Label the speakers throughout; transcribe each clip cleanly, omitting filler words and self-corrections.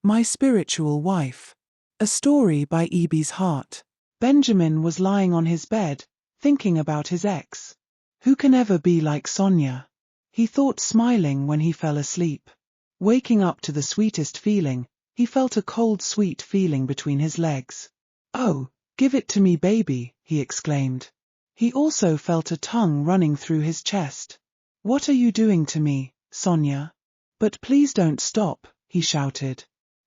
Speaker 1: My Spiritual Wife. A story by E.B.'s Heart. Benjamin was lying on his bed, thinking about his ex. Who can ever be like Sonia? He thought, smiling when he fell asleep. Waking up to the sweetest feeling, he felt a cold, sweet feeling between his legs. "Oh, give it to me, baby," he exclaimed. He also felt a tongue running through his chest. "What are you doing to me, Sonia? But please don't stop," he shouted.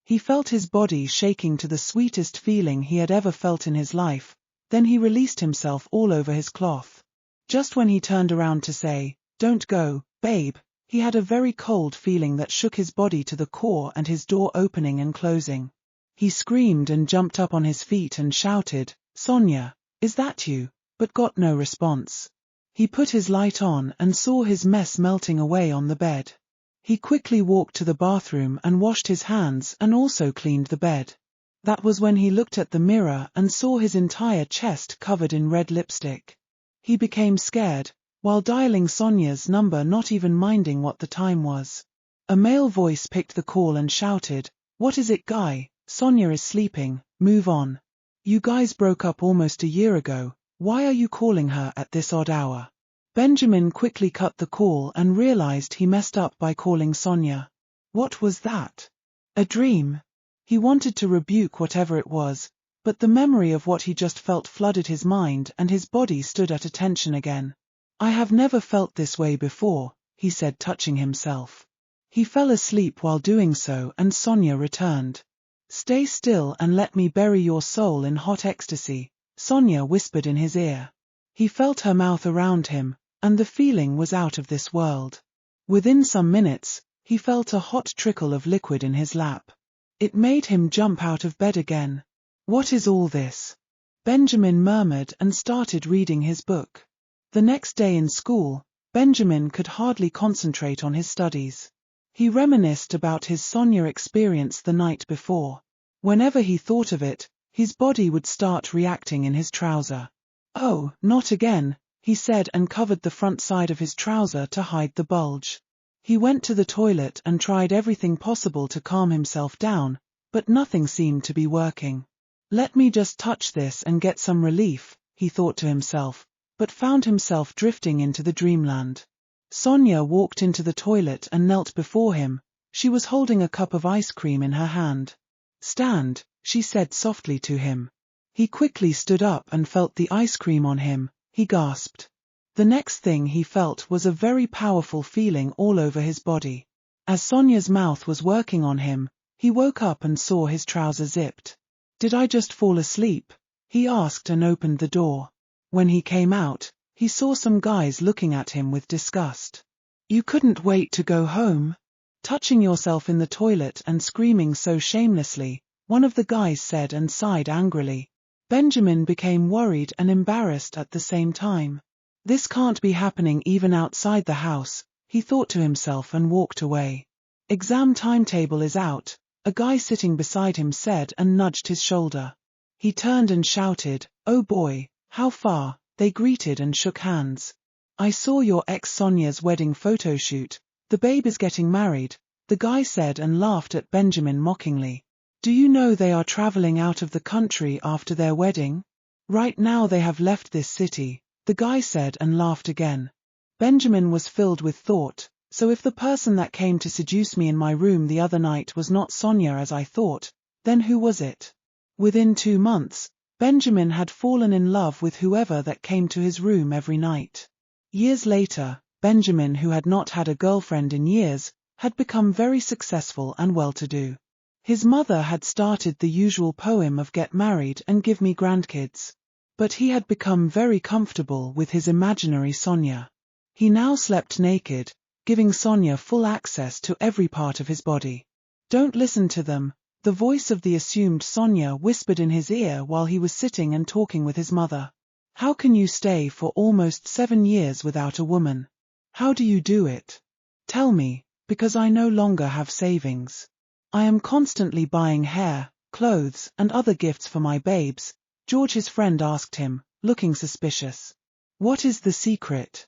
Speaker 1: He felt his body shaking to the sweetest feeling he had ever felt in his life, then he released himself all over his cloth. Just when he turned around to say, "Don't go, babe," he had a very cold feeling that shook his body to the core and his door opening and closing. He screamed and jumped up on his feet and shouted, "Sonia, is that you?" but got no response. He put his light on and saw his mess melting away on the bed. He quickly walked to the bathroom and washed his hands and also cleaned the bed. That was when he looked at the mirror and saw his entire chest covered in red lipstick. He became scared, while dialing Sonia's number, not even minding what the time was. A male voice picked the call and shouted, "What is it, Guy? Sonia is sleeping, move on. You guys broke up almost a year ago, why are you calling her at this odd hour?" Benjamin quickly cut the call and realized he messed up by calling Sonia. What was that? A dream? He wanted to rebuke whatever it was, but the memory of what he just felt flooded his mind and his body stood at attention again. "I have never felt this way before," he said, touching himself. He fell asleep while doing so and Sonia returned. "Stay still and let me bury your soul in hot ecstasy," Sonia whispered in his ear. He felt her mouth around him, and the feeling was out of this world. Within some minutes, he felt a hot trickle of liquid in his lap. It made him jump out of bed again. "What is all this?" Benjamin murmured and started reading his book. The next day in school, Benjamin could hardly concentrate on his studies. He reminisced about his Sonia experience the night before. Whenever he thought of it, his body would start reacting in his trouser. "Oh, not again," he said, and covered the front side of his trouser to hide the bulge. He went to the toilet and tried everything possible to calm himself down, but nothing seemed to be working. "Let me just touch this and get some relief," he thought to himself, but found himself drifting into the dreamland. Sonia walked into the toilet and knelt before him. She was holding a cup of ice cream in her hand. "Stand," she said softly to him. He quickly stood up and felt the ice cream on him. He gasped. The next thing he felt was a very powerful feeling all over his body. As Sonia's mouth was working on him, he woke up and saw his trouser zipped. "Did I just fall asleep?" he asked and opened the door. When he came out, he saw some guys looking at him with disgust. "You couldn't wait to go home? Touching yourself in the toilet and screaming so shamelessly," one of the guys said and sighed angrily. Benjamin became worried and embarrassed at the same time. This can't be happening even outside the house, he thought to himself and walked away. "Exam timetable is out," a guy sitting beside him said and nudged his shoulder. He turned and shouted, "Oh boy, how far?" They greeted and shook hands. "I saw your ex Sonia's wedding photo shoot. The babe is getting married," the guy said and laughed at Benjamin mockingly. "Do you know they are traveling out of the country after their wedding? Right now they have left this city," the guy said and laughed again. Benjamin was filled with thought, so if the person that came to seduce me in my room the other night was not Sonia as I thought, then who was it? Within 2 months, Benjamin had fallen in love with whoever that came to his room every night. Years later, Benjamin, who had not had a girlfriend in years, had become very successful and well-to-do. His mother had started the usual poem of "Get married and give me grandkids." But he had become very comfortable with his imaginary Sonia. He now slept naked, giving Sonia full access to every part of his body. "Don't listen to them," the voice of the assumed Sonia whispered in his ear while he was sitting and talking with his mother. "How can you stay for almost 7 years without a woman? How do you do it? Tell me, because I no longer have savings. I am constantly buying hair, clothes, and other gifts for my babes," George, his friend, asked him, looking suspicious. "What is the secret?"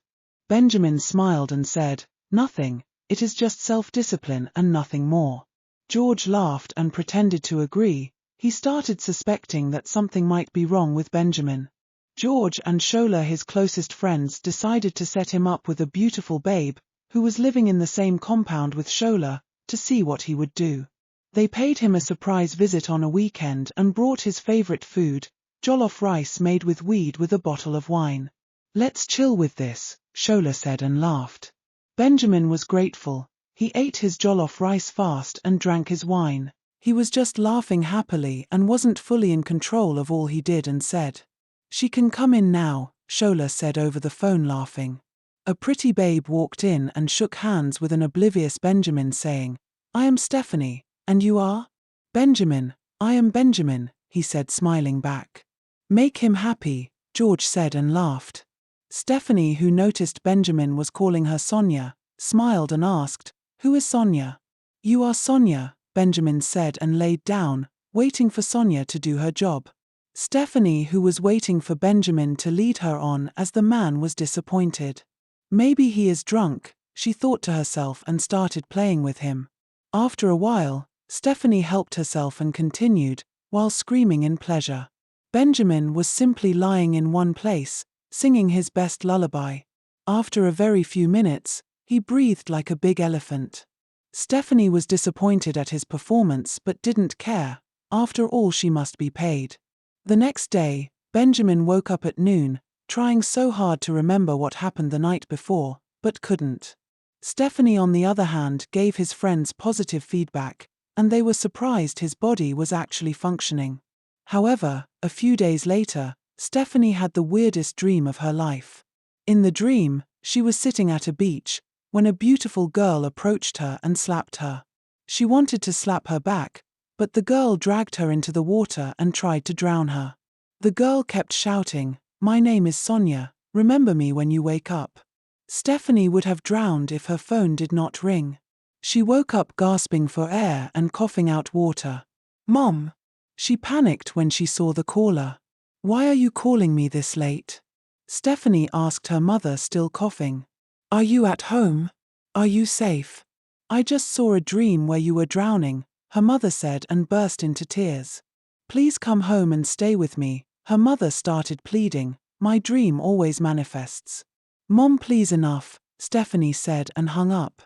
Speaker 1: Benjamin smiled and said, "Nothing, it is just self-discipline and nothing more. George laughed and pretended to agree. He started suspecting that something might be wrong with Benjamin. George and Shola, his closest friends, decided to set him up with a beautiful babe, who was living in the same compound with Shola, to see what he would do. They paid him a surprise visit on a weekend and brought his favorite food, jollof rice made with weed with a bottle of wine. "Let's chill with this," Shola said and laughed. Benjamin was grateful. He ate his jollof rice fast and drank his wine. He was just laughing happily and wasn't fully in control of all he did and said. "She can come in now," Shola said over the phone, laughing. A pretty babe walked in and shook hands with an oblivious Benjamin, saying, "I am Stephanie, and you are?" "Benjamin, I am Benjamin," he said, smiling back. "Make him happy," George said and laughed. Stephanie, who noticed Benjamin was calling her Sonia, smiled and asked, "Who is Sonia?" "You are Sonia," Benjamin said and laid down, waiting for Sonia to do her job. Stephanie, who was waiting for Benjamin to lead her on as the man was disappointed. "Maybe he is drunk," she thought to herself and started playing with him. After a while, Stephanie helped herself and continued, while screaming in pleasure. Benjamin was simply lying in one place, singing his best lullaby. After a very few minutes, he breathed like a big elephant. Stephanie was disappointed at his performance but didn't care. After all, she must be paid. The next day, Benjamin woke up at noon, trying so hard to remember what happened the night before, but couldn't. Stephanie, on the other hand, gave his friends positive feedback, and they were surprised his body was actually functioning. However, a few days later, Stephanie had the weirdest dream of her life. In the dream, she was sitting at a beach, when a beautiful girl approached her and slapped her. She wanted to slap her back, but the girl dragged her into the water and tried to drown her. The girl kept shouting, "My name is Sonia, remember me when you wake up." Stephanie would have drowned if her phone did not ring. She woke up gasping for air and coughing out water. "Mom!" She panicked when she saw the caller. "Why are you calling me this late?" Stephanie asked her mother, still coughing. "Are you at home? Are you safe?" "I just saw a dream where you were drowning," her mother said and burst into tears. "Please come home and stay with me," her mother started pleading. "My dream always manifests." "Mom, please, enough," Stephanie said and hung up.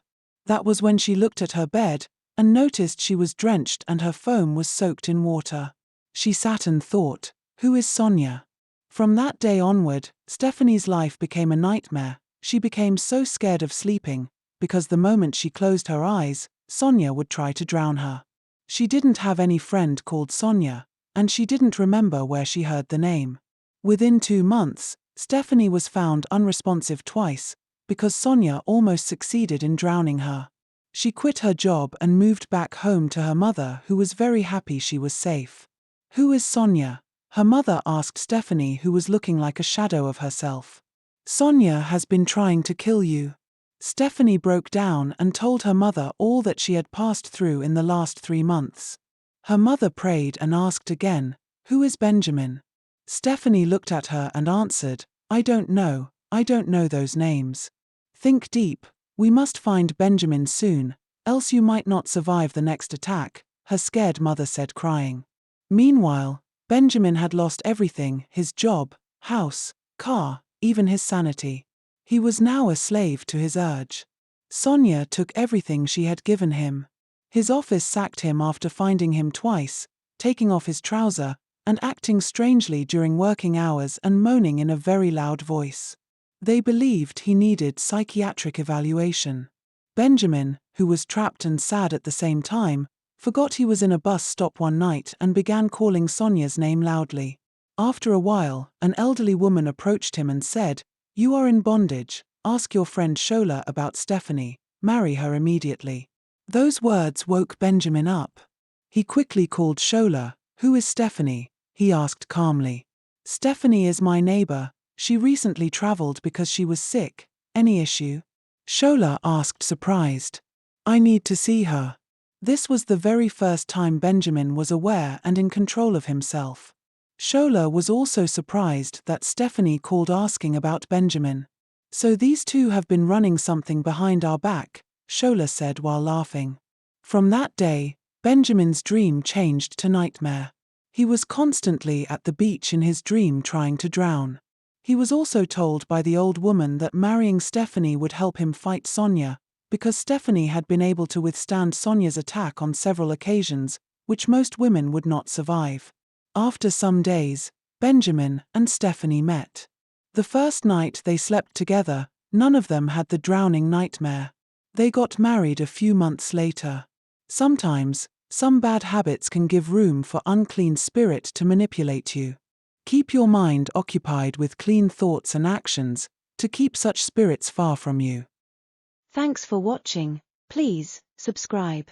Speaker 1: That was when she looked at her bed and noticed she was drenched and her phone was soaked in water. She sat and thought, "Who is Sonia?" From that day onward, Stephanie's life became a nightmare. She became so scared of sleeping, because the moment she closed her eyes, Sonia would try to drown her. She didn't have any friend called Sonia, and she didn't remember where she heard the name. Within 2 months, Stephanie was found unresponsive twice, because Sonia almost succeeded in drowning her. She quit her job and moved back home to her mother, who was very happy she was safe. "Who is Sonia?" her mother asked Stephanie, who was looking like a shadow of herself. "Sonia has been trying to kill you." Stephanie broke down and told her mother all that she had passed through in the last 3 months. Her mother prayed and asked again, "Who is Benjamin?" Stephanie looked at her and answered, I don't know those names." "Think deep, we must find Benjamin soon, else you might not survive the next attack," her scared mother said, crying. Meanwhile, Benjamin had lost everything: his job, house, car, even his sanity. He was now a slave to his urge. Sonia took everything she had given him. His office sacked him after finding him twice, taking off his trouser, and acting strangely during working hours and moaning in a very loud voice. They believed he needed psychiatric evaluation. Benjamin, who was trapped and sad at the same time, forgot he was in a bus stop one night and began calling Sonia's name loudly. After a while, an elderly woman approached him and said, "You are in bondage. Ask your friend Shola about Stephanie. Marry her immediately." Those words woke Benjamin up. He quickly called Shola. "Who is Stephanie?" he asked calmly. "Stephanie is my neighbor. She recently traveled because she was sick. Any issue?" Shola asked, surprised. "I need to see her." This was the very first time Benjamin was aware and in control of himself. Shola was also surprised that Stephanie called asking about Benjamin. "So these two have been running something behind our back," Shola said while laughing. From that day, Benjamin's dream changed to nightmare. He was constantly at the beach in his dream trying to drown. He was also told by the old woman that marrying Stephanie would help him fight Sonia, because Stephanie had been able to withstand Sonia's attack on several occasions, which most women would not survive. After some days, Benjamin and Stephanie met. The first night they slept together, none of them had the drowning nightmare. They got married a few months later. Sometimes, some bad habits can give room for unclean spirit to manipulate you. Keep your mind occupied with clean thoughts and actions to keep such spirits far from you.
Speaker 2: Thanks for watching. Please subscribe.